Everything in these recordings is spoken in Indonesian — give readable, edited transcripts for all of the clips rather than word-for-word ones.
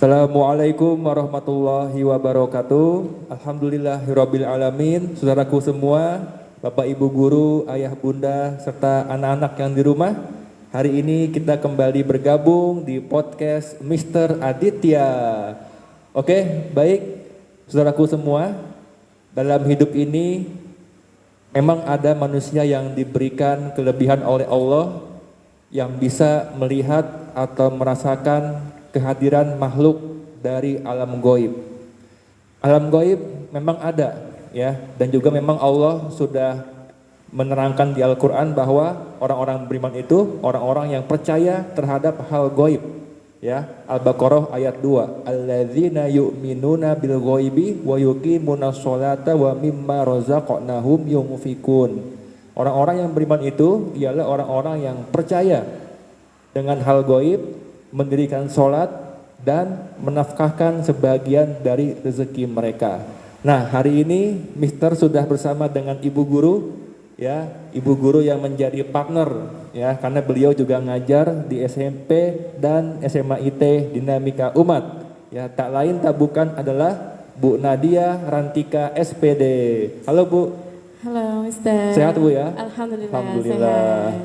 Assalamualaikum warahmatullahi wabarakatuh. Alhamdulillahirabbil alamin. Saudaraku semua, Bapak Ibu guru, ayah bunda serta anak-anak yang di rumah, hari ini kita kembali bergabung di podcast Mr. Aditya. Oke, baik saudaraku semua, dalam hidup ini memang ada manusia yang diberikan kelebihan oleh Allah yang bisa melihat atau merasakan kehadiran makhluk dari alam gaib. Alam gaib memang ada ya, dan juga memang Allah sudah menerangkan di Al-Qur'an bahwa orang-orang beriman itu orang-orang yang percaya terhadap hal gaib. Ya, Al-Baqarah ayat 2. Alladzina yu'minuna bil ghaibi wa yuqimunas sholata wa mimma razaqnahum yunfikun. Orang-orang yang beriman itu ialah orang-orang yang percaya dengan hal gaib, mendirikan sholat dan menafkahkan sebagian dari rezeki mereka. Nah, hari ini Mister sudah bersama dengan Ibu Guru, ya, Ibu Guru yang menjadi partner, ya, karena beliau juga ngajar di SMP dan SMA IT Dinamika Umat. Ya, tak lain tak bukan adalah Bu Nadia Rantika SPD. Halo Bu. Halo Mister. Sehat Bu ya? Alhamdulillah. Sehat.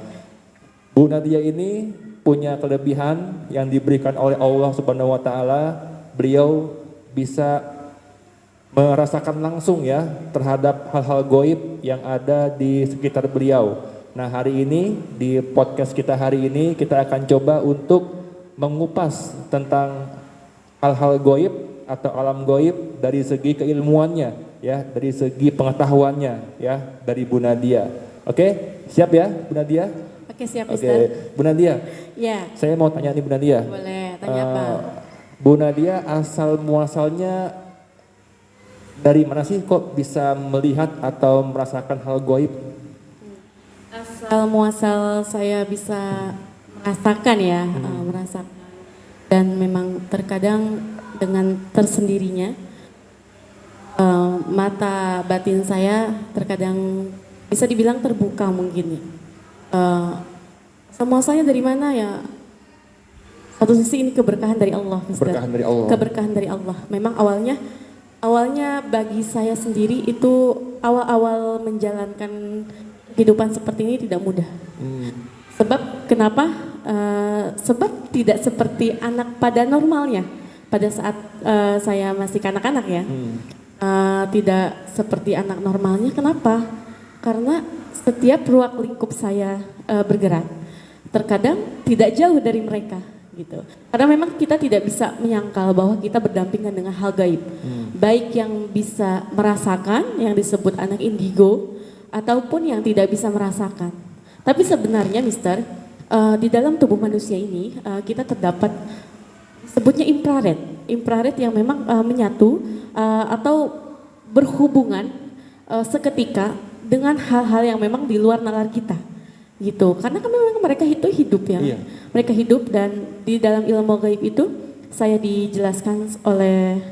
Bu Nadia ini punya kelebihan yang diberikan oleh Allah Subhanahu wa taala. Beliau bisa merasakan langsung ya terhadap hal-hal gaib yang ada di sekitar beliau. Nah, hari ini di podcast kita hari ini kita akan coba untuk mengupas tentang hal-hal gaib atau alam gaib dari segi keilmuannya ya, dari segi pengetahuannya ya, dari Bu Nadia. Oke, siap ya Bu Nadia? Oke, siap Mister. Oke, Bu Nadia. Ya. Saya mau tanya nih Bu Nadia. Boleh, tanya apa? Bu Nadia asal muasalnya dari mana sih kok bisa melihat atau merasakan hal gaib? Asal muasal saya bisa merasakan ya, merasakan. Dan memang terkadang dengan tersendirinya mata batin saya terkadang bisa dibilang terbuka mungkin ya. Muasalnya dari mana ya? Satu sisi ini keberkahan dari Allah, Mister. Keberkahan dari Allah. Keberkahan dari Allah. Memang awalnya bagi saya sendiri itu awal-awal menjalankan kehidupan seperti ini tidak mudah. Sebab kenapa? Sebab tidak seperti anak pada normalnya. Pada saat saya masih kanak-kanak ya. Tidak seperti anak normalnya. Kenapa? Karena setiap ruang lingkup saya bergerak, terkadang tidak jauh dari mereka gitu. Karena memang kita tidak bisa menyangkal bahwa kita berdampingan dengan hal gaib. Baik yang bisa merasakan yang disebut anak indigo ataupun yang tidak bisa merasakan. Tapi sebenarnya Mister, di dalam tubuh manusia ini kita terdapat sebutnya infrared yang memang menyatu atau berhubungan seketika dengan hal-hal yang memang di luar nalar kita gitu, karena kan memang mereka itu hidup ya. Iya. Mereka hidup, dan di dalam ilmu gaib itu saya dijelaskan oleh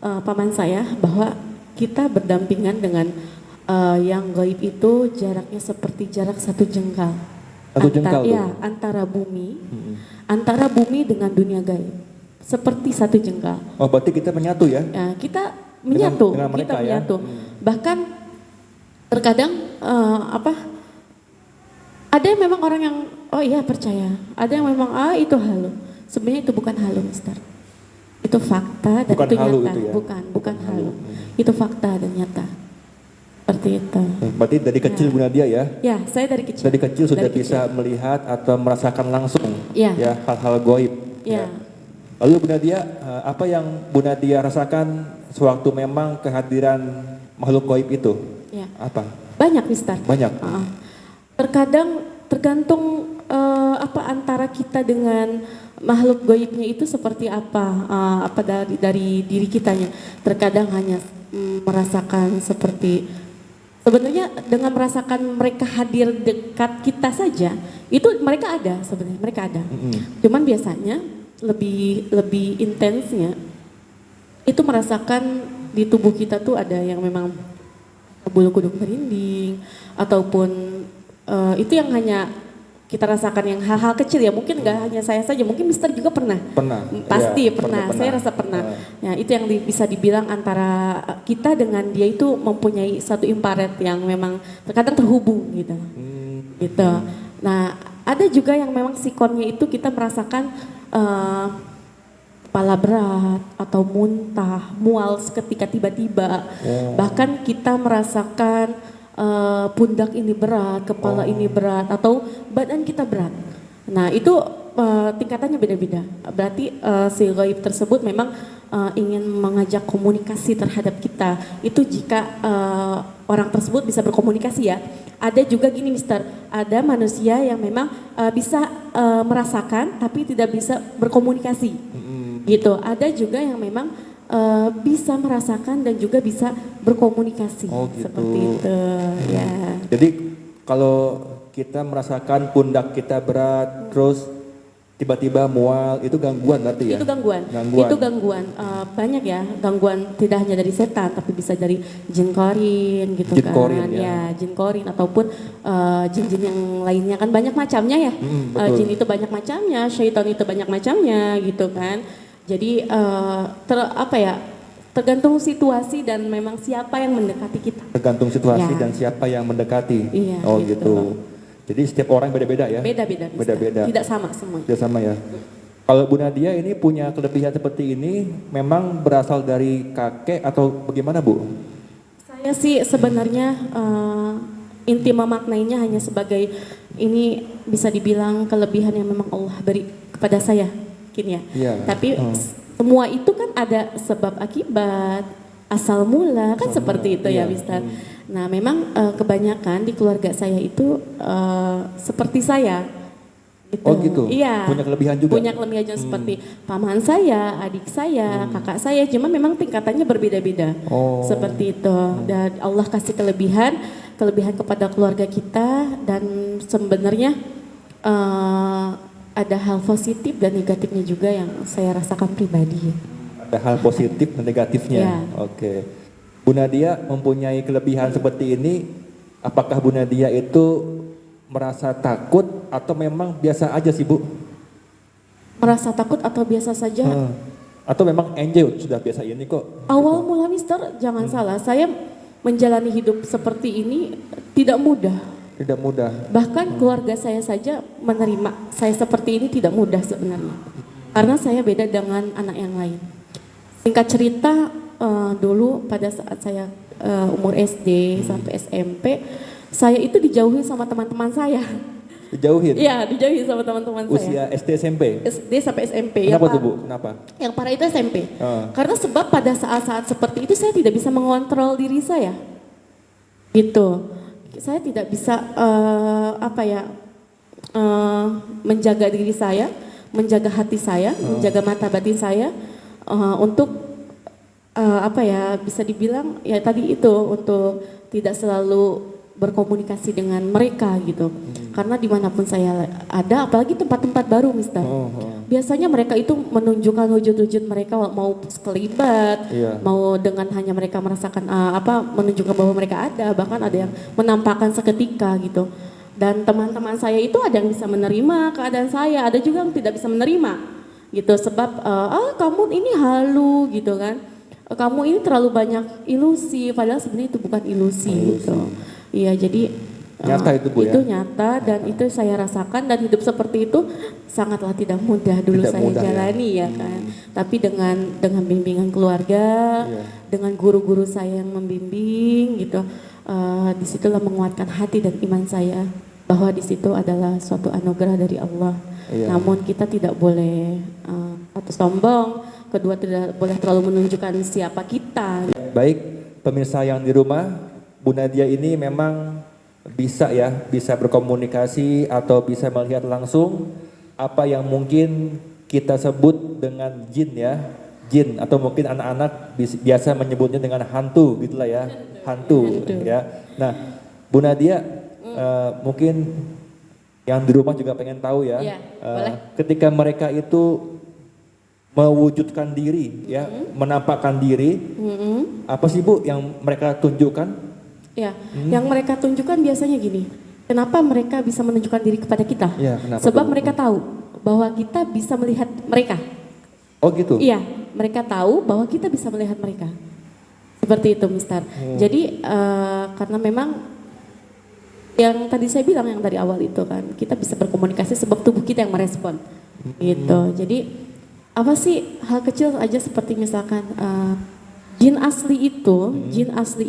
paman saya bahwa kita berdampingan dengan yang gaib itu jaraknya seperti jarak satu jengkal. Antara bumi dengan dunia gaib seperti satu jengkal. Oh, berarti kita menyatu ya? Kita menyatu, dengan mereka, kita menyatu. Bahkan terkadang ada yang memang orang yang oh iya percaya, ada yang memang itu halu. Sebenarnya itu bukan halu, Mister. Itu fakta dan bukan itu halu nyata. Itu ya? Bukan halu. Itu fakta dan nyata. Seperti itu. Berarti dari kecil Bu Nadia ya? Ya, saya dari kecil. Dari kecil sudah bisa melihat atau merasakan langsung ya hal-hal gaib. Ya. Lalu Bu Nadia, apa yang Bu Nadia rasakan sewaktu memang kehadiran makhluk gaib itu? Ya. Apa? Banyak, Mister. Banyak. Terkadang tergantung antara kita dengan makhluk gaibnya itu seperti apa dari diri kitanya. Terkadang hanya merasakan seperti sebenarnya dengan merasakan mereka hadir dekat kita saja itu mereka ada sebenarnya, mereka ada. Cuman biasanya lebih intensnya itu merasakan di tubuh kita tuh ada yang memang bulu kuduk merinding ataupun itu yang hanya kita rasakan yang hal-hal kecil ya, mungkin nggak hanya saya saja, mungkin Mister juga pernah. Pernah. Pasti Iya, pernah. Saya rasa pernah. Ya, itu yang bisa dibilang antara kita dengan dia itu mempunyai satu infrared yang memang terkadang terhubung gitu. Gitu. Nah, ada juga yang memang sikonnya itu kita merasakan kepala berat atau muntah, mual seketika tiba-tiba. Bahkan kita merasakan pundak ini berat, kepala ini berat, atau badan kita berat. Nah itu tingkatannya beda-beda. Berarti si gaib tersebut memang ingin mengajak komunikasi terhadap kita. Itu jika orang tersebut bisa berkomunikasi ya. Ada juga gini Mister, ada manusia yang memang bisa merasakan tapi tidak bisa berkomunikasi. Gitu. Ada juga yang memang bisa merasakan dan juga bisa berkomunikasi. Oh, gitu. Seperti itu ya. Jadi kalau kita merasakan pundak kita berat, terus tiba-tiba mual, itu gangguan berarti ya? Itu gangguan. Itu gangguan. Banyak ya gangguan, tidak hanya dari setan tapi bisa dari jin korin gitu Jin kan. korin, ya. Jin korin ataupun jin-jin yang lainnya kan banyak macamnya ya. Betul. Jin itu banyak macamnya, syaitan itu banyak macamnya gitu kan. Jadi tergantung situasi dan memang siapa yang mendekati kita. Tergantung situasi Ya. dan siapa yang mendekati. Iya, Oh gitu. gitu. Jadi setiap orang beda-beda ya? Beda-beda. Mister. Beda-beda. Tidak sama semuanya. Tidak sama ya. Kalau Bu Nadia ini punya kelebihan seperti ini memang berasal dari kakek atau bagaimana Bu? Saya sih sebenarnya inti memaknainya hanya sebagai ini bisa dibilang kelebihan yang memang Allah beri kepada saya, mungkin ya. Iya. Tapi semua itu kan ada sebab akibat, asal mula kan seperti itu ya, Iya. Mister. Nah, memang kebanyakan di keluarga saya itu seperti saya. Gitu. Oh gitu? Iya. Punya kelebihan juga? Punya kelebihan seperti paman saya, adik saya, kakak saya, cuma memang tingkatannya berbeda-beda. Oh. Seperti itu. Dan Allah kasih kelebihan kepada keluarga kita, dan sebenarnya ada hal positif dan negatifnya juga yang saya rasakan pribadi. Ada hal positif dan negatifnya? Ya. Oke. Bu Nadia mempunyai kelebihan seperti ini, apakah Bu Nadia itu merasa takut atau memang biasa aja sih Bu? Merasa takut atau biasa saja? Atau memang enjoy sudah biasa ini kok? Awal mula Mister, jangan salah, saya menjalani hidup seperti ini tidak mudah. Tidak mudah. Bahkan keluarga saya saja menerima saya seperti ini tidak mudah sebenarnya. Karena saya beda dengan anak yang lain. Singkat cerita, dulu pada saat saya umur SD sampai SMP, saya itu dijauhi sama teman-teman saya. Dijauhin? Iya, dijauhi sama teman-teman saya. Usia SD SMP? SD sampai SMP. Kenapa Yang tuh Bu? Kenapa? Yang parah itu SMP. Karena sebab pada saat-saat seperti itu saya tidak bisa mengontrol diri saya. Gitu. Saya tidak bisa menjaga diri saya, menjaga hati saya, menjaga mata batin saya untuk bisa dibilang ya tadi itu, untuk tidak selalu berkomunikasi dengan mereka gitu. Karena dimanapun saya ada, apalagi tempat-tempat baru Mister. Biasanya mereka itu menunjukkan wujud-wujud mereka, mau sekelibat, mau dengan hanya mereka merasakan menunjukkan bahwa mereka ada, bahkan ada yang menampakkan seketika gitu. Dan teman-teman saya itu ada yang bisa menerima keadaan saya, ada juga yang tidak bisa menerima gitu. Sebab kamu ini halu gitu kan, kamu ini terlalu banyak ilusi, padahal sebenarnya itu bukan ilusi. Gitu. Iya, jadi nyata itu Bu itu ya? nyata, dan itu saya rasakan, dan hidup seperti itu sangatlah tidak mudah dulu Tidak saya mudah, jalani ya kan. Tapi dengan bimbingan keluarga, dengan guru-guru saya yang membimbing gitu, disitulah menguatkan hati dan iman saya bahwa di situ adalah suatu anugerah dari Allah. Namun kita tidak boleh atau sombong, kedua tidak boleh terlalu menunjukkan siapa kita. Baik, pemirsa yang di rumah, Bu Nadia ini memang bisa berkomunikasi atau bisa melihat langsung apa yang mungkin kita sebut dengan jin ya, jin, atau mungkin anak-anak biasa menyebutnya dengan hantu gitulah ya, hantu. Ya. Nah, Bu Nadia mungkin yang di rumah juga pengen tahu ya, ketika mereka itu mewujudkan diri ya, menampakkan diri, apa sih Bu yang mereka tunjukkan? Ya, yang mereka tunjukkan biasanya gini, Kenapa mereka bisa menunjukkan diri kepada kita? Ya, kenapa Sebab tuh? mereka tahu bahwa kita bisa melihat mereka. Oh gitu? Iya, mereka tahu bahwa kita bisa melihat mereka. Seperti itu, Mister. Jadi karena memang yang tadi saya bilang yang dari awal itu kan, kita bisa berkomunikasi sebab tubuh kita yang merespon. Gitu. Jadi apa sih hal kecil aja seperti misalkan jin asli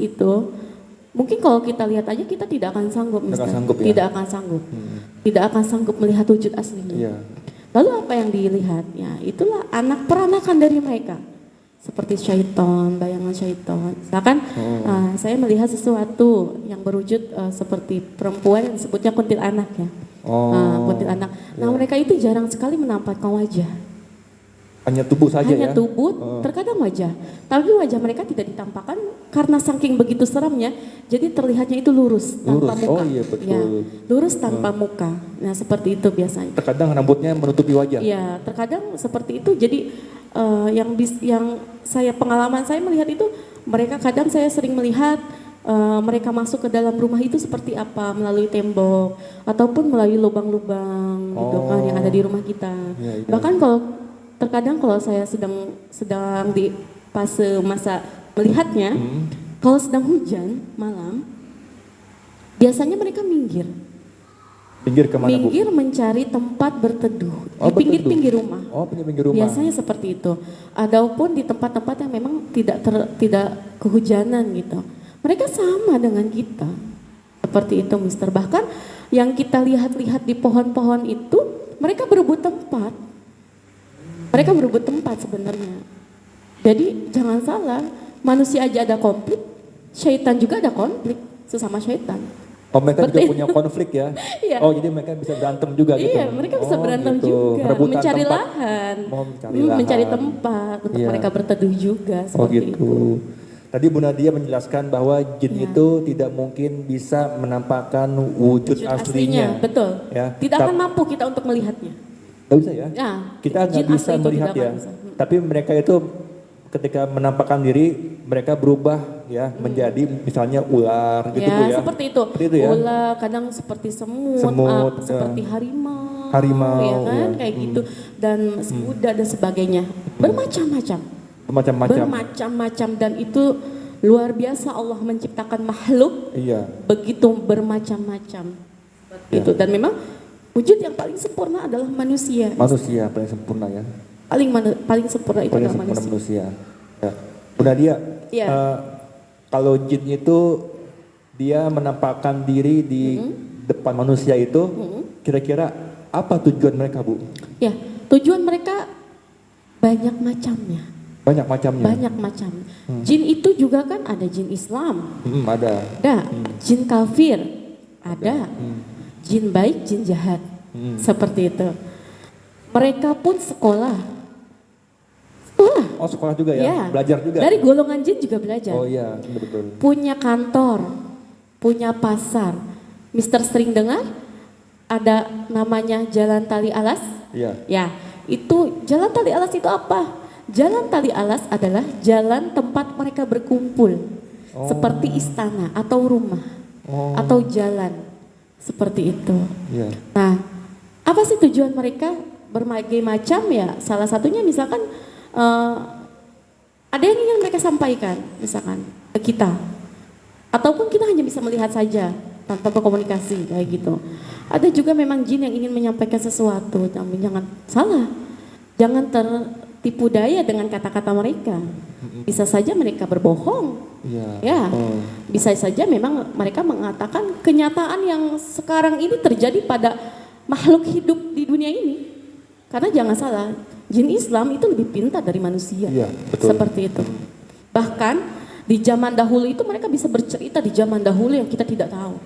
itu mungkin kalau kita lihat aja kita tidak akan sanggup, Mister. Sanggup, ya? Tidak akan sanggup. Tidak akan sanggup melihat wujud aslinya. Iya. Lalu apa yang dilihat? Ya, itulah anak peranakan dari mereka. Seperti syaitan, bayangan syaitan. Misalkan saya melihat sesuatu yang berwujud seperti perempuan yang disebutnya kuntilanak ya. Kuntilanak. Nah, mereka itu jarang sekali menampakkan wajah. Hanya tubuh saja ya? Hanya tubuh, terkadang wajah. Tapi wajah mereka tidak ditampakkan karena saking begitu seramnya, jadi terlihatnya itu lurus tanpa muka. Oh iya betul. Ya, lurus tanpa muka. Nah seperti itu biasanya. Terkadang rambutnya menutupi wajah. Iya, terkadang seperti itu. Jadi yang pengalaman saya melihat itu, mereka kadang saya sering melihat mereka masuk ke dalam rumah itu seperti apa, melalui tembok ataupun melalui lubang-lubang gitu kan yang ada di rumah kita. Ya. Bahkan terkadang kalau saya sedang di fase masa melihatnya, kalau sedang hujan malam, biasanya mereka minggir. Minggir kemana, Bu? Minggir mencari tempat berteduh Oh, di pinggir-pinggir rumah. Oh, pinggir rumah. Biasanya seperti itu. Ataupun di tempat-tempat yang memang tidak kehujanan gitu. Mereka sama dengan kita. Seperti itu, Mister. Bahkan yang kita lihat-lihat di pohon-pohon itu, mereka berebut tempat. Mereka berebut tempat sebenarnya. Jadi jangan salah, manusia aja ada konflik, syaitan juga ada konflik sesama syaitan. Oh, mereka juga punya konflik ya? Iya. Oh, jadi mereka bisa berantem juga gitu? Iya, mereka bisa berantem gitu. juga, Perebutan mencari tempat. lahan, Mencari mencari tempat untuk Iya. mereka berteduh juga Oh seperti gitu. itu. Tadi Bu Nadia menjelaskan bahwa jin Iya. itu tidak mungkin bisa menampakkan wujud aslinya. Betul. Ya. Tidak akan mampu kita untuk melihatnya. Nggak bisa ya? Ya, Kita nggak jin bisa asli itu melihat tidak ya. akan bisa. Tapi mereka itu ketika menampakkan diri, mereka berubah ya menjadi misalnya ular gitu Bu ya. Seperti itu. Seperti itu ya. Ular, kadang seperti semut, seperti harimau. Harimau, ya kan, ya. kayak gitu. Dan kuda dan sebagainya. Bermacam-macam. Bermacam-macam dan itu luar biasa Allah menciptakan makhluk Iya. begitu bermacam-macam. Itu dan memang wujud yang paling sempurna adalah manusia. Manusia paling sempurna ya. Paling sempurna itu Paling adalah sempurna manusia. manusia. Ya. Bu Nadia, Iya. kalau jin itu dia menampakkan diri di depan manusia itu, kira-kira apa tujuan mereka, Bu? Ya, tujuan mereka banyak macamnya. Banyak macamnya. Banyak macam. Jin itu juga kan ada jin Islam, Ada. jin kafir, ada. Jin baik, jin jahat. Seperti itu. Mereka pun sekolah. Oh, sekolah juga ya? Ya. Belajar juga? Dari golongan jin juga belajar. Oh iya, betul. Punya kantor, punya pasar. Mister sering dengar ada namanya Jalan Tali Alas? Iya. Ya, itu Jalan Tali Alas itu apa? Jalan Tali Alas adalah jalan tempat mereka berkumpul. Seperti istana atau rumah. Atau jalan. Seperti itu. Iya. Nah, apa sih tujuan mereka? Berbagai macam ya. Salah satunya misalkan ada yang ingin mereka sampaikan, misalkan ke kita. Ataupun kita hanya bisa melihat saja tanpa berkomunikasi kayak gitu. Ada juga memang jin yang ingin menyampaikan sesuatu, tapi jangan salah. Jangan tertipu daya dengan kata-kata mereka. Bisa saja mereka berbohong. Iya. Ya. Bisa saja memang mereka mengatakan kenyataan yang sekarang ini terjadi pada makhluk hidup di dunia ini. Karena jangan salah, jin Islam itu lebih pintar dari manusia. Iya, betul. Seperti itu. Bahkan di zaman dahulu itu mereka bisa bercerita di zaman dahulu yang kita tidak tahu.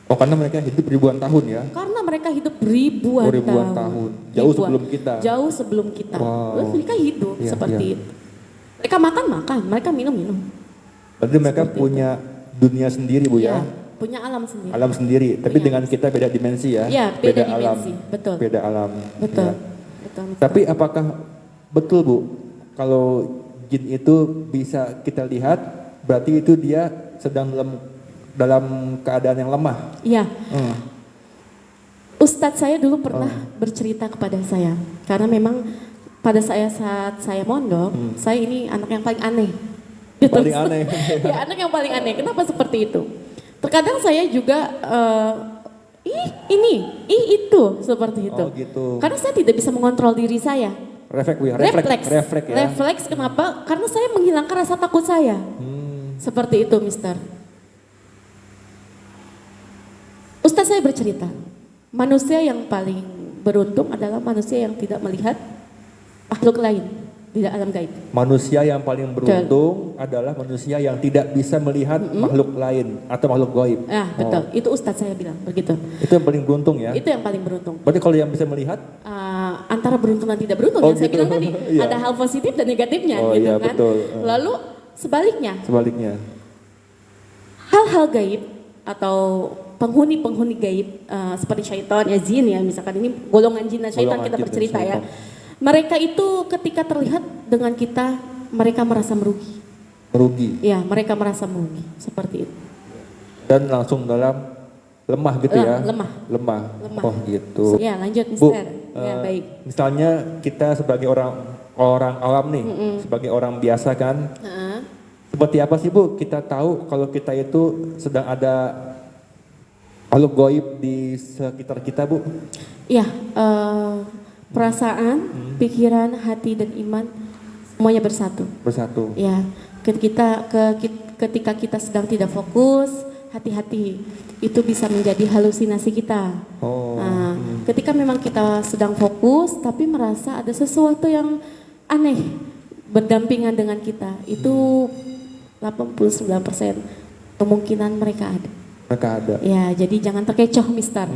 Oh, karena mereka hidup ribuan tahun ya? Karena mereka hidup ribuan tahun. Jauh sebelum kita. Jauh sebelum kita. Wow. Mereka hidup Iya, seperti iya. itu. Mereka makan, mereka minum. Berarti mereka Seperti punya dunia sendiri Bu ya? Ya, punya alam sendiri. Alam sendiri, tapi Punya. dengan kita beda dimensi ya? Ya, beda alam. dimensi, betul. Beda alam. Betul. Ya. Betul. Tapi apakah betul Bu, kalau jin itu bisa kita lihat, berarti itu dia sedang dalam dalam keadaan yang lemah. Iya. Ustadz saya dulu pernah bercerita kepada saya, karena memang pada saat saya mondok, saya ini anak yang paling aneh. Gitu. Paling aneh. Ya, anak yang paling aneh. Kenapa seperti itu? Terkadang saya juga itu seperti itu. Oh gitu. Karena saya tidak bisa mengontrol diri saya. Refleks ya. Refleks kenapa? Karena saya menghilangkan rasa takut saya. Seperti itu, Mister. Ustadz saya bercerita, manusia yang paling beruntung adalah manusia yang tidak melihat makhluk lain di alam gaib. Manusia yang paling beruntung adalah manusia yang tidak bisa melihat makhluk lain atau makhluk gaib. Ah, betul. Itu Ustadz saya bilang begitu. Itu yang paling beruntung ya. Itu yang paling beruntung. Berarti kalau yang bisa melihat Antara beruntung dan tidak beruntung, yang saya bilang tadi Iya. ada hal positif dan negatifnya, Oh, gitu iya, kan. betul. Lalu sebaliknya, hal-hal gaib atau penghuni-penghuni gaib seperti syaitan ya, jin ya, misalkan ini golongan jin dan syaitan, kita bercerita ya. Mereka itu ketika terlihat dengan kita, mereka merasa merugi. Ya, mereka merasa merugi seperti itu. Dan langsung dalam lemah gitu ya. Lemah. Oh gitu. Ya, lanjut Bu, Mister. Ya, baik. Misalnya kita sebagai orang awam nih, sebagai orang biasa kan. Seperti apa sih Bu kita tahu kalau kita itu sedang ada makhluk gaib di sekitar kita, Bu? Ya, perasaan, pikiran, hati dan iman semuanya bersatu. Ya, ketika kita sedang tidak fokus, hati-hati, itu bisa menjadi halusinasi kita. Ketika memang kita sedang fokus tapi merasa ada sesuatu yang aneh berdampingan dengan kita, itu 89% kemungkinan mereka ada. Ya, jadi jangan terkecoh, Mister.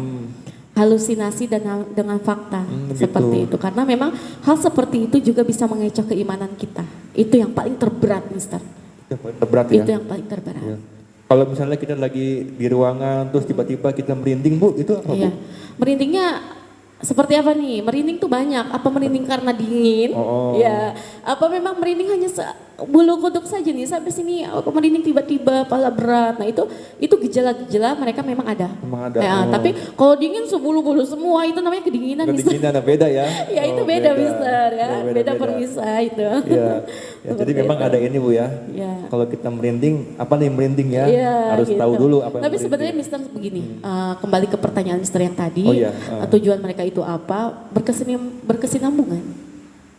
Halusinasi dengan fakta seperti itu, karena memang hal seperti itu juga bisa mengecoh keimanan kita. Itu yang paling terberat, Mister. Itu yang paling terberat. Ya. Kalau misalnya kita lagi di ruangan terus tiba-tiba kita merinding, Bu, itu apa, Bu? Merindingnya seperti apa nih? Merinding tuh banyak. Apa merinding karena dingin? Ya. Apa memang merinding hanya bulu kuduk saja nih sampai sini? Apa merinding tiba-tiba kepala berat? Nah itu gejala-gejala mereka memang ada. Ya, tapi kalau dingin sebulu-bulu semua itu namanya kedinginan. Kedinginan beda ya? Ya itu beda, Mister ya. Beda permisah itu. Ya, jadi memang ada ini, Bu ya. Kalau kita merinding, apa nih merinding ya? Harus tahu dulu apa yang Tapi sebenarnya Mister begini, kembali ke pertanyaan Mister yang tadi, tujuan mereka itu apa? Berkesinambungan.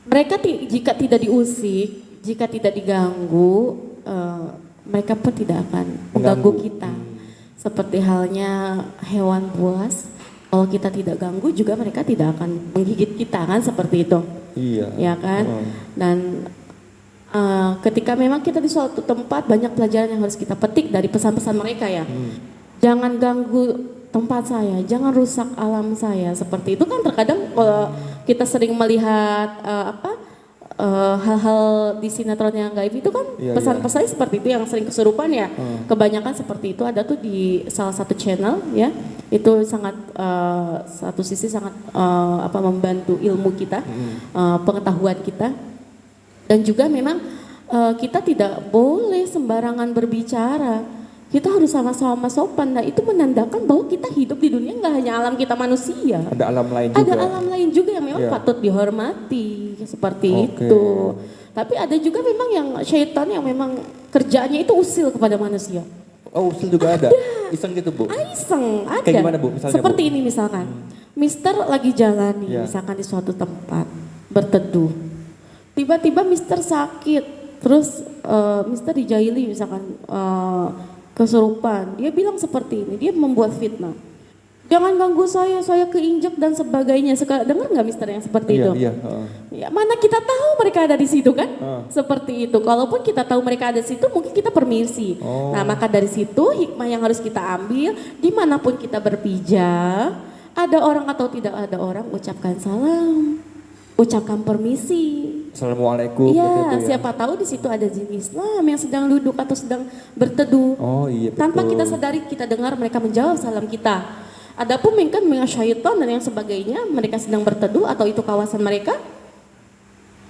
Mereka jika tidak diusik, jika tidak diganggu, mereka pun tidak akan mengganggu kita. Seperti halnya hewan buas, kalau kita tidak ganggu juga mereka tidak akan menggigit kita kan, seperti itu. Iya. Ya kan? Dan ketika memang kita di suatu tempat, banyak pelajaran yang harus kita petik dari pesan-pesan mereka ya. Jangan ganggu tempat saya, jangan rusak alam saya, seperti itu kan. Terkadang kalau kita sering melihat hal-hal di sinetron yang gaib itu kan, pesan-pesannya seperti itu yang sering kesurupan ya. Kebanyakan seperti itu ada tuh di salah satu channel ya. Itu sangat satu sisi sangat membantu ilmu kita, pengetahuan kita. Dan juga memang kita tidak boleh sembarangan berbicara. Kita harus sama-sama sopan. Nah itu menandakan bahwa kita hidup di dunia nggak hanya alam kita manusia. Ada alam lain juga. Ada alam lain juga yang memang patut dihormati. Seperti itu. Tapi ada juga memang yang syaitan yang memang kerjaannya itu usil kepada manusia. Oh, usil juga ada? Iseng gitu, Bu? Iseng, ada. Kayak gimana, Bu? Misalnya, seperti Bu? Ini misalkan. Mister lagi jalan nih, misalkan di suatu tempat, berteduh. Tiba-tiba Mister sakit, terus Mister dijaili misalkan kesurupan. Dia bilang seperti ini, dia membuat fitnah. Jangan ganggu saya keinjak dan sebagainya. Dengar nggak Mister yang seperti itu? Iya. Ya, mana kita tahu mereka ada di situ kan? Seperti itu. Kalaupun kita tahu mereka ada di situ, mungkin kita permisi. Nah, maka dari situ hikmah yang harus kita ambil, dimanapun kita berpijak, ada orang atau tidak ada orang, ucapkan salam, ucapkan permisi. Assalamualaikum. Iya, siapa tahu di situ ada jin Islam yang sedang duduk atau sedang berteduh. Oh iya, betul. Tanpa kita sadari, kita dengar mereka menjawab salam kita. Adapun mungkin syaitan dan yang sebagainya, mereka sedang berteduh atau itu kawasan mereka,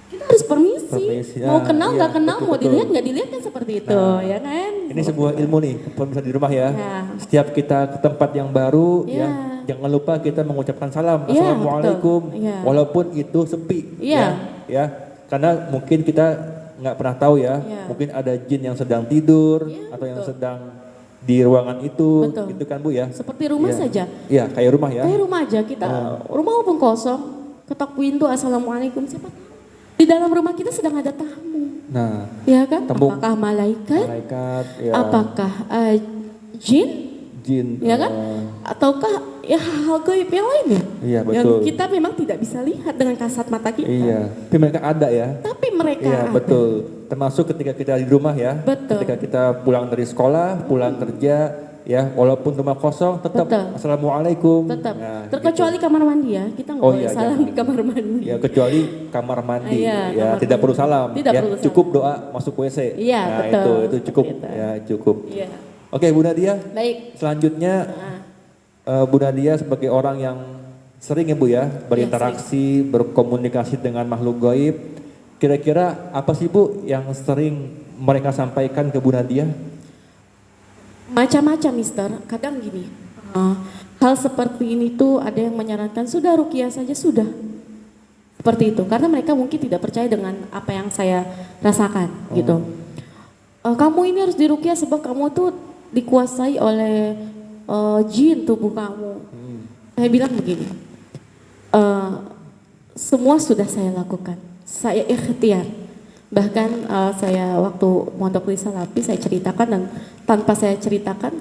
kita harus permisi. profesi. Profesi. Mau Ah, kenal iya, nggak kenal, betul, mau betul. dilihat nggak dilihat kan seperti itu, Nah, ya kan? Ini sebuah ilmu nih, pemirsa di rumah ya. Ya. Setiap kita ke tempat yang baru, Ya. jangan lupa kita mengucapkan salam, Ya, assalamualaikum, betul. Ya. walaupun itu sepi, Ya. ya. Karena mungkin kita nggak pernah tahu ya, Ya. mungkin ada jin yang sedang tidur Ya, atau yang betul. sedang di ruangan itu, Betul. gitu kan Bu ya? Seperti rumah Iya. saja. Iya, kayak rumah ya. Kayak rumah aja kita, rumah walaupun kosong, ketok pintu, assalamualaikum, siapa tahu di dalam rumah kita sedang ada tamu, Nah, ya kan? Tamu. Apakah malaikat? malaikat, ya, Apakah jin? jin, Ya kan? Ataukah ya hal gaib yang lainnya? Iya, Yang betul. kita memang tidak bisa lihat dengan kasat mata kita. Iya, tapi mereka ada ya. Tapi mereka Iya, ada. betul. Termasuk ketika kita di rumah ya. Betul. Ketika kita pulang dari sekolah, pulang kerja, ya, walaupun rumah kosong, tetap Betul. assalamualaikum. Tetap. Nah, Terkecuali kamar mandi ya, kita nggak Oh boleh iya, salam jangan. di kamar mandi. ya, kecuali kamar mandi, Iya, ya, kamar tidak mandi. perlu salam. Tidak ya, perlu salam. cukup doa masuk WC. Iya, nah, betul. itu cukup, Gitu. ya, cukup. Iya. Oke, Bu Nadia. Baik. Selanjutnya, Bu Nadia sebagai orang yang sering ya Bu ya berinteraksi, berkomunikasi dengan makhluk gaib. Kira-kira apa sih Bu yang sering mereka sampaikan ke Bu Nadia? Macam-macam Mister, kadang gini, hal seperti ini tuh ada yang menyarankan sudah ruqyah saja sudah. Seperti itu, karena mereka mungkin tidak percaya dengan apa yang saya rasakan gitu. Kamu ini harus diruqyah sebab kamu tuh dikuasai oleh jin tubuh kamu. Saya bilang begini, semua sudah saya lakukan, saya ikhtiar. Bahkan saya waktu mondok di Salafi saya ceritakan dan tanpa saya ceritakan,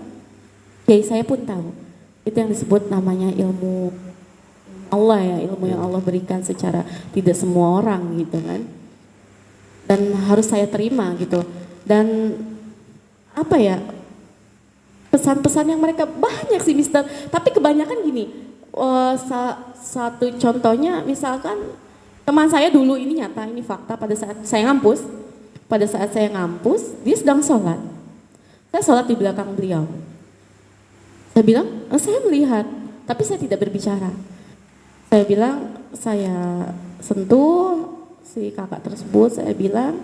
kiai saya pun tahu. Itu yang disebut namanya ilmu Allah ya, ilmu yang Allah berikan secara tidak semua orang gitu kan. Dan harus saya terima gitu. Dan apa ya, pesan-pesan yang mereka banyak sih Mister, tapi kebanyakan gini, satu contohnya misalkan teman saya dulu, ini nyata, ini fakta, pada saat saya ngampus, dia sedang sholat. Saya sholat di belakang beliau. Saya bilang, saya melihat, tapi saya tidak berbicara. Saya bilang, saya sentuh si kakak tersebut, saya bilang,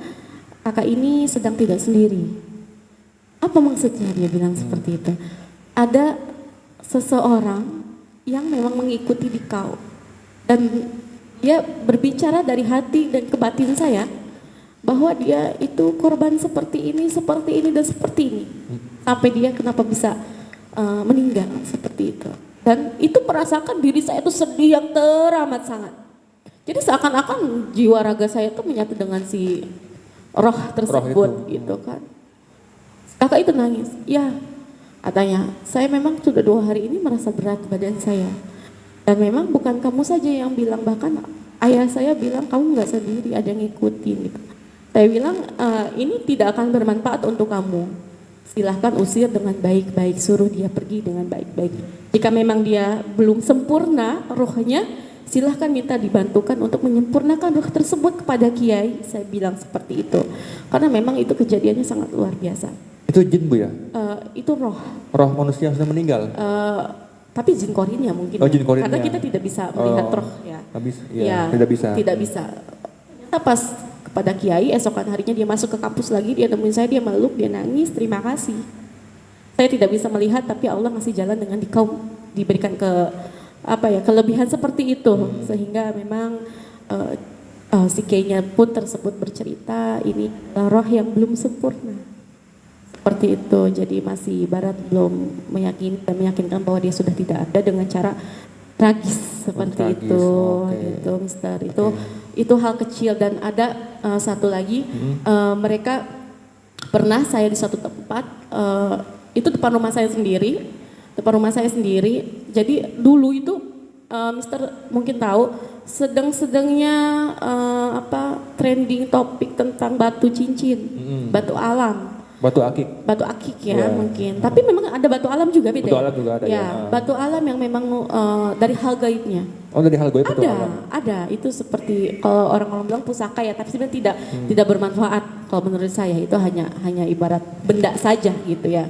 kakak ini sedang tidak sendiri. Apa maksudnya dia bilang seperti itu? Ada seseorang yang memang mengikuti di kau. Dan dia berbicara dari hati dan ke batin saya bahwa dia itu korban seperti ini, dan seperti ini. Sampai dia kenapa bisa meninggal seperti itu. Dan itu merasakan diri saya itu sedih yang teramat sangat. Jadi seakan-akan jiwa raga saya itu menyatu dengan si roh tersebut gitu kan. Kakak itu nangis, ya katanya, saya memang sudah 2 hari ini merasa berat badan saya. Dan memang bukan kamu saja yang bilang, bahkan ayah saya bilang kamu nggak sendiri, ada yang ngikutin gitu. Saya bilang ini tidak akan bermanfaat untuk kamu. Silahkan usir dengan baik-baik, suruh dia pergi dengan baik-baik. Jika memang dia belum sempurna rohnya, silahkan minta dibantukan untuk menyempurnakan roh tersebut kepada kiai. Saya bilang seperti itu. Karena memang itu kejadiannya sangat luar biasa. Itu jin Bu ya? Itu roh. Roh manusia yang sudah meninggal? Tapi jin korinnya mungkin. Oh, jin korinnya. Karena kita tidak bisa melihat roh ya. Tidak bisa. Tidak bisa. Ternyata pas kepada kiai, esokan harinya dia masuk ke kampus lagi, dia temuin saya, dia meluk, dia nangis, terima kasih. Saya tidak bisa melihat, tapi Allah ngasih jalan dengan diberikan kelebihan seperti itu, sehingga memang si kiainya pun tersebut bercerita ini roh yang belum sempurna. Seperti itu, jadi masih ibarat belum meyakinkan bahwa dia sudah tidak ada dengan cara tragis seperti itu, gitu, Mister. Itu hal kecil. Dan ada satu lagi, mereka pernah saya di suatu tempat, itu depan rumah saya sendiri. Jadi dulu itu, Mister mungkin tahu, sedang-sedangnya trending topik tentang batu cincin, batu alam. Batu akik ya mungkin, tapi memang ada batu alam juga beda. Batu alam juga ada ya. Batu alam yang memang dari hal gaibnya. Oh, dari hal gaib batu alam. Ada. Itu seperti kalau orang-orang bilang pusaka ya, tapi sebenarnya tidak bermanfaat. Kalau menurut saya itu hanya ibarat benda saja gitu ya.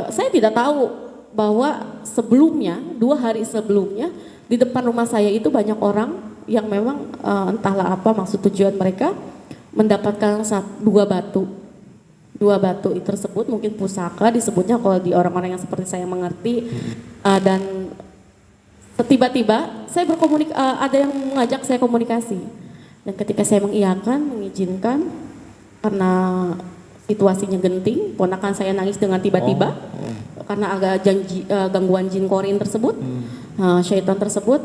Saya tidak tahu bahwa sebelumnya 2 hari sebelumnya di depan rumah saya itu banyak orang yang memang entahlah apa maksud tujuan mereka mendapatkan dua batu tersebut, mungkin pusaka disebutnya kalau di orang-orang yang seperti saya mengerti. Dan tiba-tiba saya ada yang mengajak saya komunikasi, dan ketika saya mengizinkan karena situasinya genting, ponakan saya nangis dengan tiba-tiba karena agak gangguan jin korin tersebut. Syaitan tersebut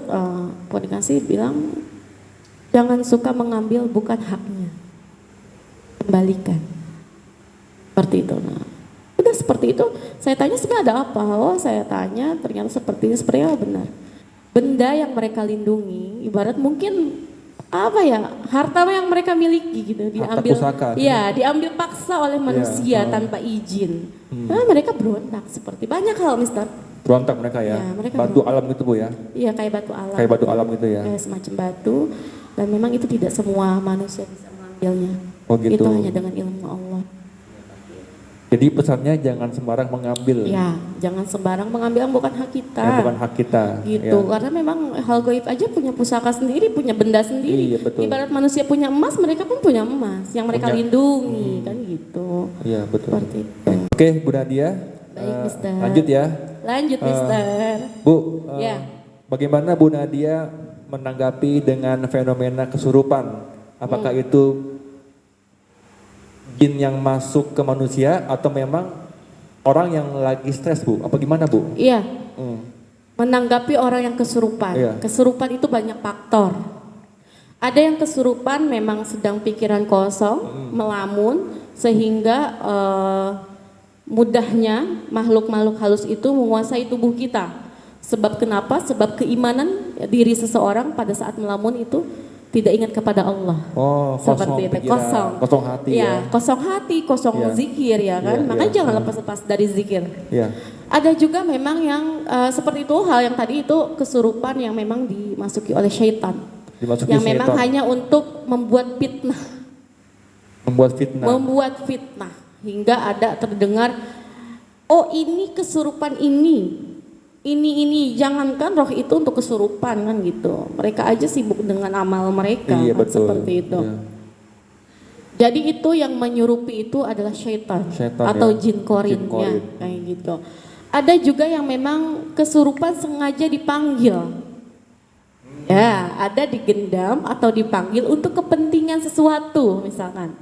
komunikasi bilang jangan suka mengambil bukan haknya, kembalikan. Seperti itu. Nah, udah seperti itu. Saya tanya sebenarnya ada apa? Oh, saya tanya ternyata seperti ini, sepertinya benar. Benda yang mereka lindungi, ibarat mungkin apa ya, harta yang mereka miliki gitu, diambil, pusaka, ya, diambil paksa oleh manusia tanpa izin. Nah, mereka berontak seperti banyak hal, Mister. Berontak mereka ya, mereka batu berontak. alam itu Bu ya? Iya, kayak batu alam. Kayak batu alam gitu ya? Kayak semacam batu, dan memang itu tidak semua manusia bisa mengambilnya. Oh gitu. Itu hanya dengan ilmu Allah. Jadi pesannya jangan sembarang mengambil. Ya, jangan sembarang mengambil yang bukan hak kita. Yang bukan hak kita. Gitu, Ya. karena memang hal gaib aja punya pusaka sendiri, punya benda sendiri. Iya, betul. Ibarat manusia punya emas, mereka pun punya emas yang mereka lindungi, kan gitu. Iya betul. Seperti itu. Oke Bu Nadia. Baik, Mister. Lanjut ya. Lanjut, Mister. Bu, Ya. bagaimana Bu Nadia menanggapi dengan fenomena kesurupan? Apakah itu jin yang masuk ke manusia atau memang orang yang lagi stres Bu? Apa gimana Bu? Iya. Menanggapi orang yang kesurupan. Iya. Kesurupan itu banyak faktor. Ada yang kesurupan memang sedang pikiran kosong, melamun, sehingga mudahnya makhluk-makhluk halus itu menguasai tubuh kita. Sebab kenapa? Sebab keimanan diri seseorang pada saat melamun itu tidak ingat kepada Allah. Oh, Seperti itu, pikiran, kosong hati ya. Kosong hati, kosong Ya. zikir ya kan. Ya, Makanya ya. jangan lepas-lepas dari zikir. Iya. Ada juga memang yang seperti itu, hal yang tadi itu kesurupan yang memang dimasuki oleh syaitan. Dimasuki Yang memang syaitan. hanya untuk membuat fitnah. Membuat fitnah hingga ada terdengar, oh ini kesurupan ini, jangankan roh itu untuk kesurupan kan gitu. Mereka aja sibuk dengan amal mereka, Iya, kan, betul. seperti itu. Iya. Jadi itu yang menyurupi itu adalah syaitan atau ya. jin korinnya, kayak gitu. Ada juga yang memang kesurupan sengaja dipanggil. Ya, ada digendam atau dipanggil untuk kepentingan sesuatu misalkan.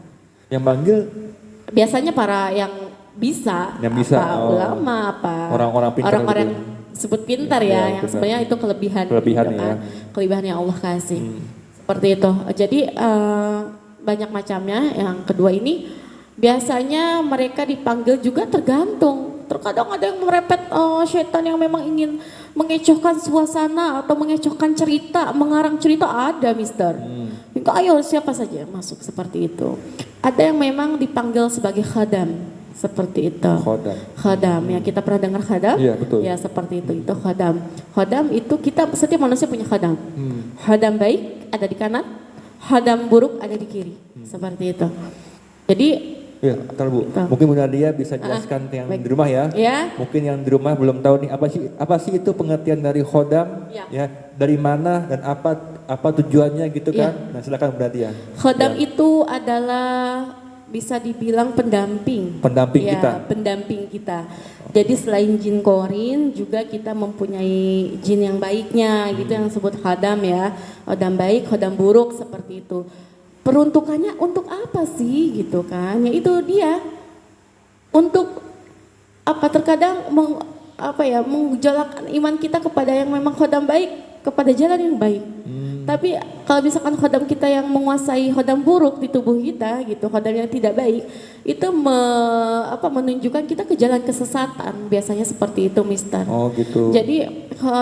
Yang manggil Biasanya para yang bisa, ulama, orang-orang pintar orang-orang gitu. disebut pintar ya, Iya, yang pintar. sebenarnya itu kelebihan Kelebihannya gitu kan. ya. Kelebihan yang Allah kasih. Seperti itu. Jadi banyak macamnya. Yang kedua ini biasanya mereka dipanggil juga tergantung. Terkadang ada yang merepet setan yang memang ingin mengecohkan suasana atau mengecohkan cerita, mengarang cerita, ada, Mister. Minta ayo siapa saja masuk seperti itu. Ada yang memang dipanggil sebagai khadam, seperti itu. Khadam ya, kita pernah dengar khadam? Iya, betul. Ya seperti itu khadam. Khadam itu setiap manusia punya khadam. Khadam baik ada di kanan, khadam buruk ada di kiri. Seperti itu. Jadi ya, ntar Bu. Mungkin Bu Nadia bisa jelaskan yang baik. di rumah ya. Ya. Mungkin yang di rumah belum tahu nih apa sih itu pengertian dari khodam ya, dari mana dan apa tujuannya gitu kan. Nah, silakan Bu Nadia. Khodam itu adalah bisa dibilang pendamping. Pendamping ya, kita. Pendamping kita. Jadi selain jin korin juga kita mempunyai jin yang baiknya gitu yang disebut khodam ya. Khodam baik, khodam buruk seperti itu. Peruntukannya untuk apa sih gitu kan? Ya itu dia. Untuk terkadang menggejolakkan iman kita kepada yang memang khodam baik, kepada jalan yang baik. Tapi kalau misalkan khodam kita yang menguasai khodam buruk di tubuh kita gitu, khodam yang tidak baik, itu menunjukkan kita ke jalan kesesatan. Biasanya seperti itu, Mister. Oh gitu. Jadi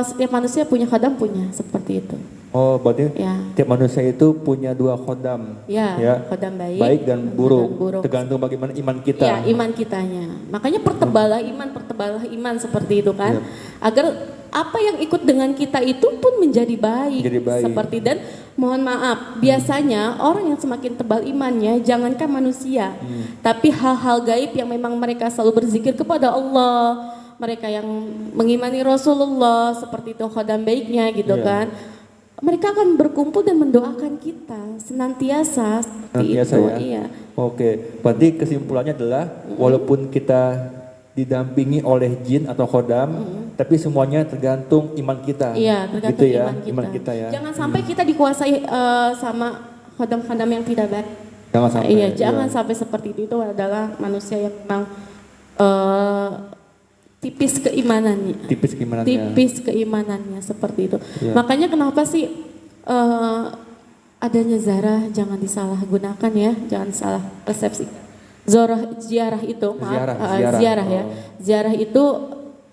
setiap manusia punya khodam, punya seperti itu. Oh, berarti Ya. tiap manusia itu punya dua khodam. Ya, khodam baik dan buruk. buruk. Tergantung bagaimana iman kita. Ya, iman kitanya. Makanya pertebalah iman seperti itu kan. Agar apa yang ikut dengan kita itu pun menjadi baik. Seperti, dan mohon maaf, biasanya orang yang semakin tebal imannya jangankan manusia, tapi hal-hal gaib yang memang mereka selalu berzikir kepada Allah, mereka yang mengimani Rasulullah seperti itu khodam baiknya gitu kan. mereka akan berkumpul dan mendoakan kita senantiasa seperti Senantiasa itu. ya? Iya. Oke, berarti kesimpulannya adalah walaupun kita didampingi oleh jin atau khodam, tapi semuanya tergantung iman kita. Iya, tergantung gitu ya, iman kita. ya. Jangan sampai kita dikuasai sama khodam-khodam yang tidak baik. Jangan sampai. Iya, jangan sampai seperti itu. Itu adalah manusia yang memang tipis keimanannya. Tipis keimanannya seperti itu. Iya. Makanya kenapa sih adanya zarah jangan disalahgunakan ya, jangan salah persepsi. Ziarah itu, maaf, ziarah ya. Ziarah itu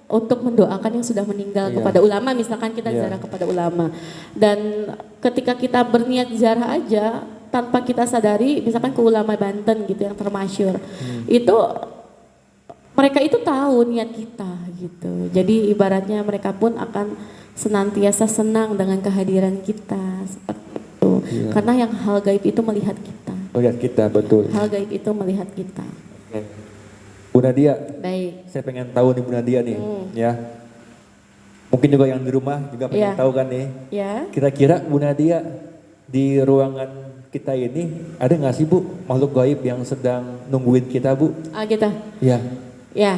untuk mendoakan yang sudah meninggal kepada ulama, misalkan kita ziarah kepada ulama. Dan ketika kita berniat ziarah aja tanpa kita sadari, misalkan ke ulama Banten gitu yang termasyhur. Itu mereka itu tahu niat kita gitu. Jadi ibaratnya mereka pun akan senantiasa senang dengan kehadiran kita seperti itu. Iya. Karena yang hal gaib itu melihat kita. Melihat kita, betul. Hal gaib itu melihat kita. Oke. Bu Nadia, Baik. saya pengen tahu nih Bu Nadia nih, ya. Mungkin juga yang di rumah juga pengen tahu kan nih. Ya. Kira-kira Bu Nadia di ruangan kita ini ada nggak sih Bu makhluk gaib yang sedang nungguin kita Bu? Gitu. Ya. Ya.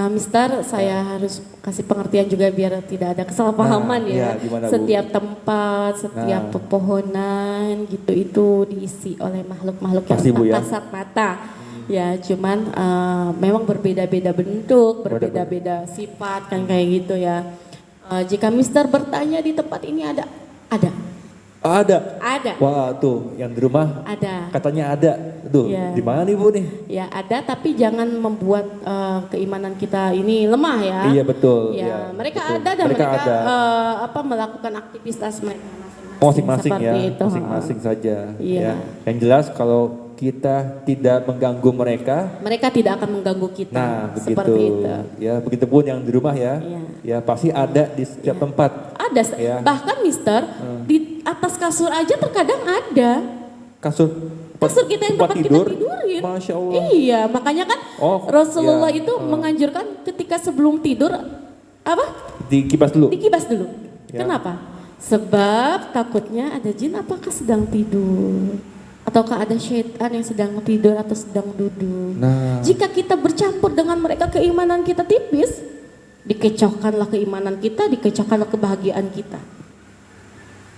Mister, saya harus kasih pengertian juga biar tidak ada kesalahpahaman ya. Gimana, Bu? Setiap tempat, setiap pepohonan gitu itu diisi oleh makhluk-makhluk yang Pasti, Bu, ya? kasat mata. Ya, cuman memang berbeda-beda bentuk, berbeda-beda sifat kan kayak gitu ya. Jika Mister bertanya di tempat ini ada. Ada. Wah tuh yang di rumah Ada. katanya ada. Tuh Iya. di mana nih Bu nih? Ya ada, tapi jangan membuat keimanan kita ini lemah ya. Iya betul. Ya, mereka betul. ada dan mereka, ada. melakukan aktivitas mereka Masing-masing ya, seperti itu. masing-masing saja. Iya. Ya. Yang jelas kalau kita tidak mengganggu Mereka tidak akan mengganggu kita. nah begitu. Seperti itu. Ya begitupun yang di rumah ya. Iya. Ya pasti ada di setiap tempat. Ada, Ya. bahkan Mister di atas kasur aja terkadang ada. Kasur Kita yang tempat kita tidurin. Masya Allah. Iya, makanya kan Rasulullah iya. itu menganjurkan ketika sebelum tidur apa? Dikibas dulu. Dikibas dulu. Ya. Kenapa? Sebab takutnya ada jin apakah sedang tidur ataukah ada syaitan yang sedang tidur atau sedang duduk. Nah. Jika kita bercampur dengan mereka, keimanan kita tipis, dikecohkanlah keimanan kita, dikecohkanlah kebahagiaan kita.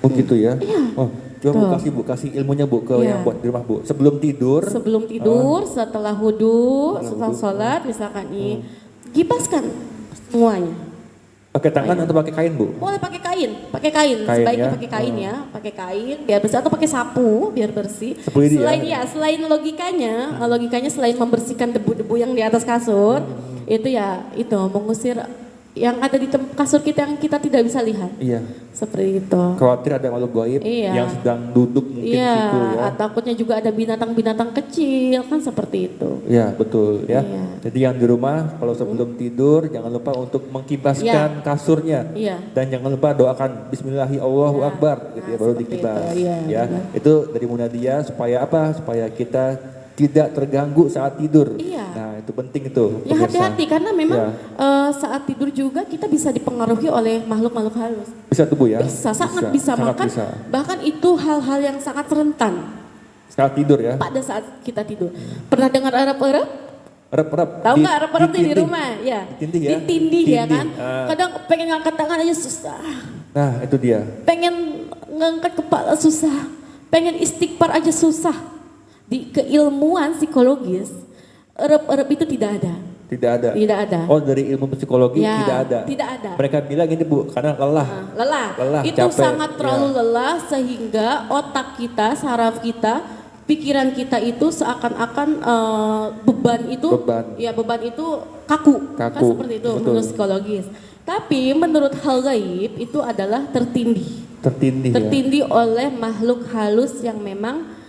Oh gitu ya. Iya. Oh, coba Bu kasih ilmunya Bu ke Iya. yang buat di rumah Bu. Sebelum tidur. Sebelum tidur, setelah wudhu, setelah sholat misalkan ini, gibaskan semuanya. Pakai tangan atau pakai kain Bu? Boleh pakai kain. Sebaiknya ya? pakai kain ya, pakai kain biar bersih atau pakai sapu biar bersih. Sapu lidi Selain logikanya selain membersihkan debu-debu yang di atas kasur, itu mengusir yang ada di kasur kita yang kita tidak bisa lihat. Iya. Seperti itu. Khawatir ada makhluk gaib Iya. yang sedang duduk mungkin Iya, situ ya. takutnya juga ada binatang-binatang kecil kan seperti itu. Iya betul ya. Iya. Jadi yang di rumah kalau sebelum tidur jangan lupa untuk mengkibaskan kasurnya. Iya. Dan jangan lupa doakan Bismillahi Allahu Ya. Akbar gitu ya, baru seperti dikibas. itu, iya, Ya. benar. Itu dari Munadia supaya apa? Supaya kita tidak terganggu saat tidur. Iya. Nah itu penting itu. Ya pemirsa. hati-hati karena memang Ya. saat tidur juga kita bisa dipengaruhi oleh makhluk-makhluk halus. Bisa tuh Bu ya? Bisa, sangat bisa. Bahkan itu hal-hal yang sangat rentan Saat tidur ya? pada saat kita tidur. Pernah dengar Arab-Arab? Rep-rep. Tahu nggak Arab-Arab di tindih. rumah? Ya. Ditindih ya? Ditindih ya kan? Ah. Kadang pengen ngangkat tangan aja susah. Nah itu dia. Pengen ngangkat kepala susah. Pengen istighfar aja susah. Di keilmuan psikologis, Arab-Arab itu tidak ada. Tidak ada. Oh dari ilmu psikologi Ya, tidak ada. tidak ada. Mereka bilang ini Bu karena lelah. Lelah. Itu capek. sangat terlalu Ya. lelah sehingga otak kita, saraf kita, pikiran kita itu seakan-akan beban itu kaku. Kan seperti itu betul. menurut psikologis. Tapi menurut hal gaib itu adalah tertindih oleh makhluk halus yang memang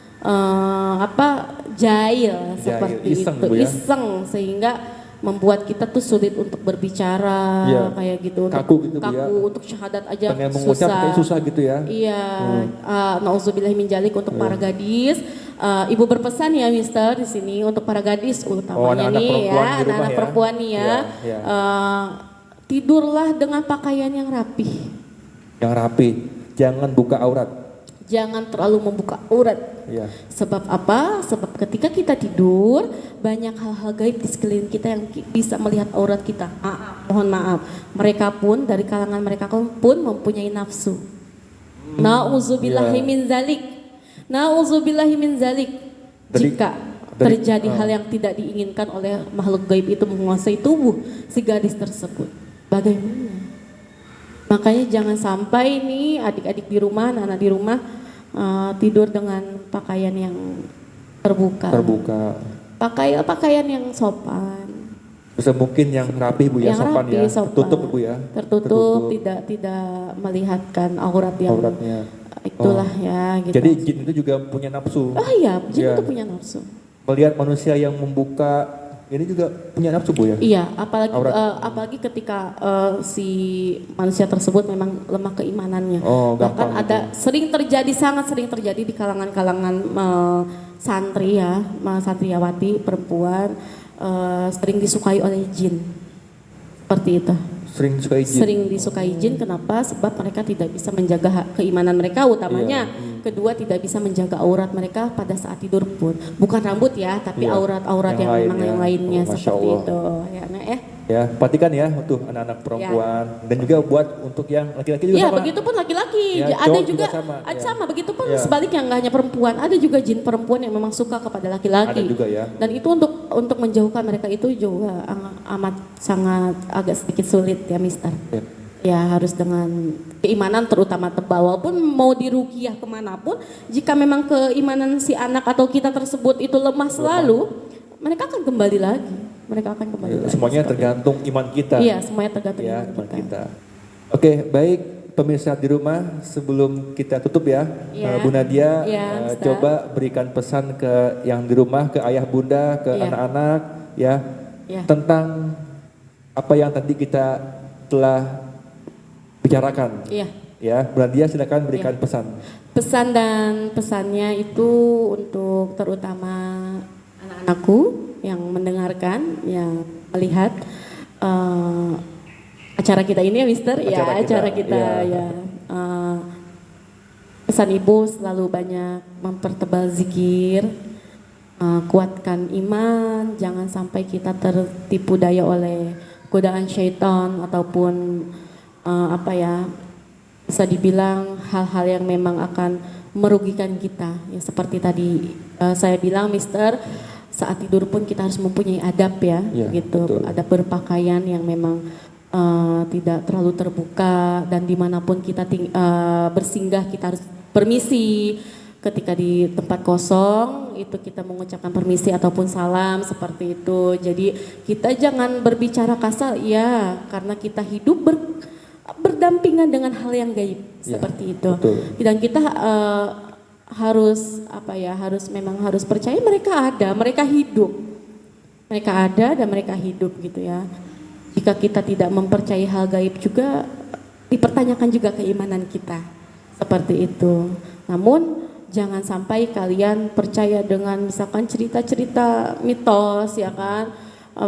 jahil seperti iseng, itu, Bu, ya? iseng sehingga membuat kita tuh sulit untuk berbicara Iya. kayak gitu, Kaku gitu, Bu, ya? untuk syahadat aja Pengen mengucap kayak susah gitu ya? Iya, nauzubillahi min dzalik untuk para gadis. Ibu berpesan ya Mister di sini untuk para gadis utamanya anak-anak nih perempuan ya, di rumah anak-anak ya? perempuan nih ya. Iya. Tidurlah dengan pakaian yang rapi. Yang rapi. jangan buka aurat. Jangan terlalu membuka aurat. Ya. Sebab apa? Sebab ketika kita tidur, banyak hal-hal gaib di sekeliling kita yang bisa melihat aurat kita. Mohon maaf, mereka pun dari kalangan mereka pun mempunyai nafsu. Nauzubillahi min zalik. Nauzubillahi min zalik. Jika terjadi hal yang tidak diinginkan oleh makhluk gaib itu menguasai tubuh si gadis tersebut, bagaimana? Makanya jangan sampai nih adik-adik di rumah, anak-anak di rumah tidur dengan pakaian yang terbuka. Pakaian yang sopan. Bisa mungkin yang rapi Bu ya, yang sopan rapi, ya. sopan. Tertutup Bu ya. Tertutup. tidak melihatkan auratnya. Itulah ya gitu. Jadi jin itu juga punya nafsu. Oh iya, jin itu punya nafsu. Melihat manusia yang membuka ini juga punya nafsu Bu ya? Iya, apalagi ketika si manusia tersebut memang lemah keimanannya. Bahkan ada sangat sering terjadi di kalangan santri ya, santriawati perempuan sering disukai oleh jin. Seperti itu. Sering disukai jin, kenapa? Sebab mereka tidak bisa menjaga keimanan mereka utamanya. Kedua, tidak bisa menjaga aurat mereka pada saat tidur pun. Bukan rambut ya, tapi aurat-aurat yang memang yang lainnya seperti itu. Ya, perhatikan ya untuk anak-anak perempuan dan juga buat untuk yang laki-laki juga sama. Begitupun laki-laki. Ya, ada juga sama. Begitupun sebaliknya, nggak hanya perempuan, ada juga jin perempuan yang memang suka kepada laki-laki. Ada juga ya. Dan itu untuk menjauhkan mereka itu juga amat sangat agak sedikit sulit ya, Mister. Ya harus dengan keimanan terutama tebal. Walaupun mau diruqyah kemanapun, jika memang keimanan si anak atau kita tersebut itu lemah selalu, mereka akan kembali lagi. Semuanya tergantung iman kita. Iya, semuanya tergantung iman kita. Oke, baik pemirsa di rumah, sebelum kita tutup ya, Bu Nadia, coba berikan pesan ke yang di rumah, ke ayah bunda, ke anak-anak ya, tentang apa yang tadi kita telah bicarakan. Ya, Bu Nadia silakan berikan pesan. Pesan dan pesannya itu untuk terutama anak-anakku yang mendengarkan, yang melihat acara kita ini ya, Mister. Acara kita. Pesan ibu selalu banyak mempertebal zikir, kuatkan iman, jangan sampai kita tertipu daya oleh godaan syaitan ataupun bisa dibilang hal-hal yang memang akan merugikan kita. Ya seperti tadi saya bilang, Mister, saat tidur pun kita harus mempunyai adab ya, gitu. Betul. Adab berpakaian yang memang tidak terlalu terbuka, dan dimanapun kita bersinggah kita harus permisi. Ketika di tempat kosong itu kita mengucapkan permisi ataupun salam seperti itu. Jadi kita jangan berbicara kasar ya, karena kita hidup berdampingan dengan hal yang gaib seperti itu. Betul. Dan kita harus percaya mereka ada, mereka hidup. Mereka ada dan mereka hidup gitu ya. Jika kita tidak mempercayai hal gaib juga, dipertanyakan juga keimanan kita. Seperti itu. Namun jangan sampai kalian percaya dengan misalkan cerita-cerita mitos ya kan.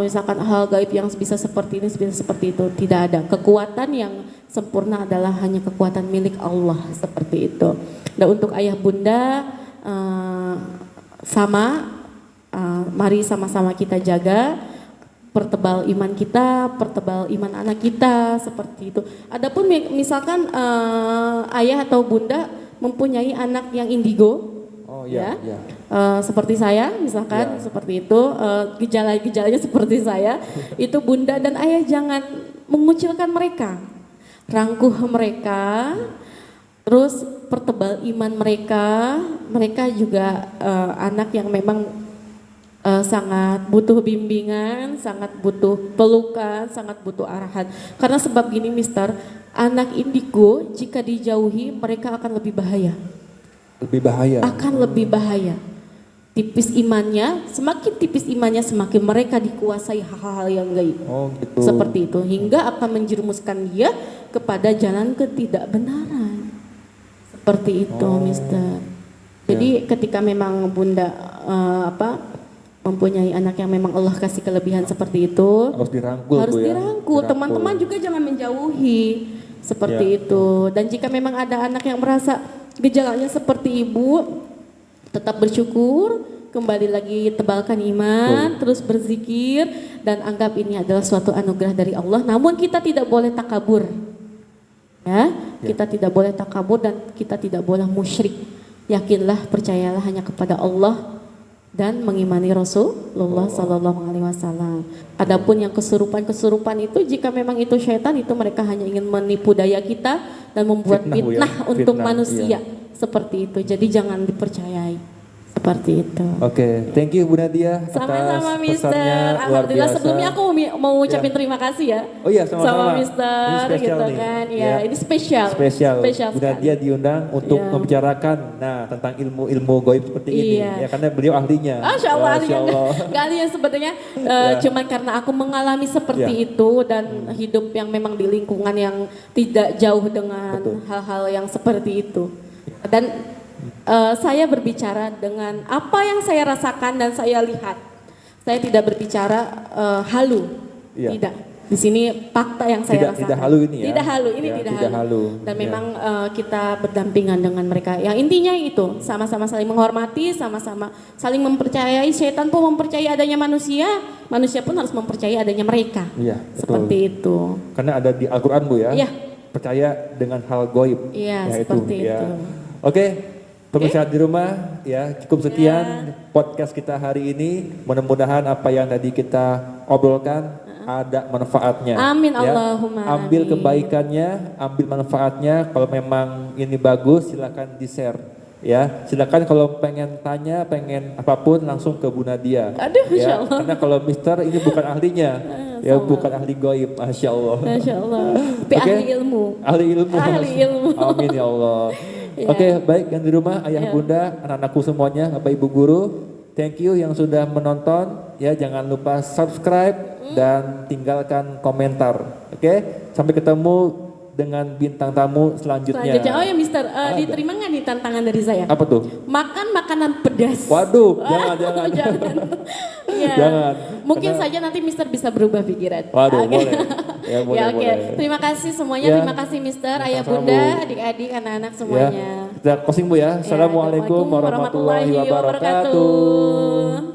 Misalkan hal gaib yang bisa seperti ini, bisa seperti itu. Tidak ada. Kekuatan yang sempurna adalah hanya kekuatan milik Allah, seperti itu. Dan untuk ayah bunda mari sama-sama kita jaga, pertebal iman kita, pertebal iman anak kita, seperti itu. Adapun misalkan ayah atau bunda mempunyai anak yang indigo, seperti saya misalkan seperti itu, gejala-gejalanya seperti saya, itu bunda dan ayah jangan mengucilkan mereka, rangkuh mereka, terus pertebal iman mereka juga anak yang memang sangat butuh bimbingan, sangat butuh pelukan, sangat butuh arahan. Karena sebab gini, Mister, anak indigo jika dijauhi mereka akan lebih bahaya. Akan lebih bahaya. Tipis imannya, semakin tipis imannya semakin mereka dikuasai hal-hal yang gaib. Gitu. Seperti itu, hingga akan menjerumuskan dia kepada jalan ketidakbenaran. Seperti itu, Mister. Jadi ketika memang bunda mempunyai anak yang memang Allah kasih kelebihan seperti itu, harus dirangkul. Teman-teman juga jangan menjauhi. seperti itu. Dan jika memang ada anak yang merasa gejalanya seperti ibu, tetap bersyukur, kembali lagi tebalkan iman, terus berzikir dan anggap ini adalah suatu anugerah dari Allah. Namun kita tidak boleh takabur. Ya, kita tidak boleh takabur dan kita tidak boleh musyrik. Yakinlah, percayalah hanya kepada Allah dan mengimani Rasulullah Sallallahu Alaihi Wasallam. Adapun yang kesurupan itu, jika memang itu syaitan, itu mereka hanya ingin menipu daya kita dan membuat fitnah untuk manusia, seperti itu. Jadi jangan dipercayai. Seperti itu. Oke, thank you Bu Nadia Sama-sama Mister. Luar Alhamdulillah, biasa. sebelumnya aku mau ucapin terima kasih ya. Oh iya, sama-sama. Sama Mister Ini spesial gitu nih. kan. Ya, ini spesial. Spesial. Bu sekali. Nadia diundang untuk membicarakan tentang ilmu-ilmu gaib seperti ini ya, karena beliau ahlinya. Masya Allah, Masya Allah. Gak ahlinya sebetulnya cuman karena aku mengalami seperti itu dan hidup yang memang di lingkungan yang tidak jauh dengan hal-hal yang seperti itu. Dan saya berbicara dengan apa yang saya rasakan dan saya lihat. Saya tidak berbicara halu, tidak. Di sini fakta yang saya rasakan. Tidak halu ini ya. Tidak halu, ini tidak halu. Dan memang kita berdampingan dengan mereka. Yang intinya itu, sama-sama saling menghormati, sama-sama saling mempercayai. Setan pun mempercayai adanya manusia, manusia pun harus mempercayai adanya mereka. Iya, seperti itu. Karena ada di Al-Quran Bu ya. Iya. Percaya dengan hal gaib. Iya, seperti itu. Oke. Pemirsa di rumah ya, cukup sekian podcast kita hari ini. Mudah-mudahan apa yang tadi kita obrolkan ada manfaatnya. Amin ya. Allahumma Ambil amin. kebaikannya, ambil manfaatnya. Kalau memang ini bagus silakan di-share ya. Silakan kalau pengen tanya, pengen apapun langsung ke Bu Nadia. Aduh, Masya ya. Allah. Karena kalau Mister ini bukan ahlinya. Ya bukan ahli gaib, Masya Allah. Masya Allah. Tapi Oke. ahli ilmu. Ahli ilmu. Ahli ilmu. Amin ya Allah. Oke, baik yang di rumah, ayah bunda, anak-anakku semuanya, bapak ibu guru, thank you yang sudah menonton. Ya, jangan lupa subscribe dan tinggalkan komentar. Oke, sampai ketemu dengan bintang tamu selanjutnya. Oh ya Mister, diterima nggak nih tantangan dari saya? Apa tuh? Makan makanan pedas. Waduh, jangan. Ya. Jangan. Mungkin Karena- saja nanti Mister bisa berubah pikiran. Waduh, Oke. boleh. Ya, boleh, Ya, oke. boleh. Terima kasih semuanya, Ya. terima kasih Mister, ayah Sama-sama, bunda, Bu. adik-adik, anak-anak Ya, semuanya. kita closing Bu ya. Assalamualaikum warahmatullahi wabarakatuh.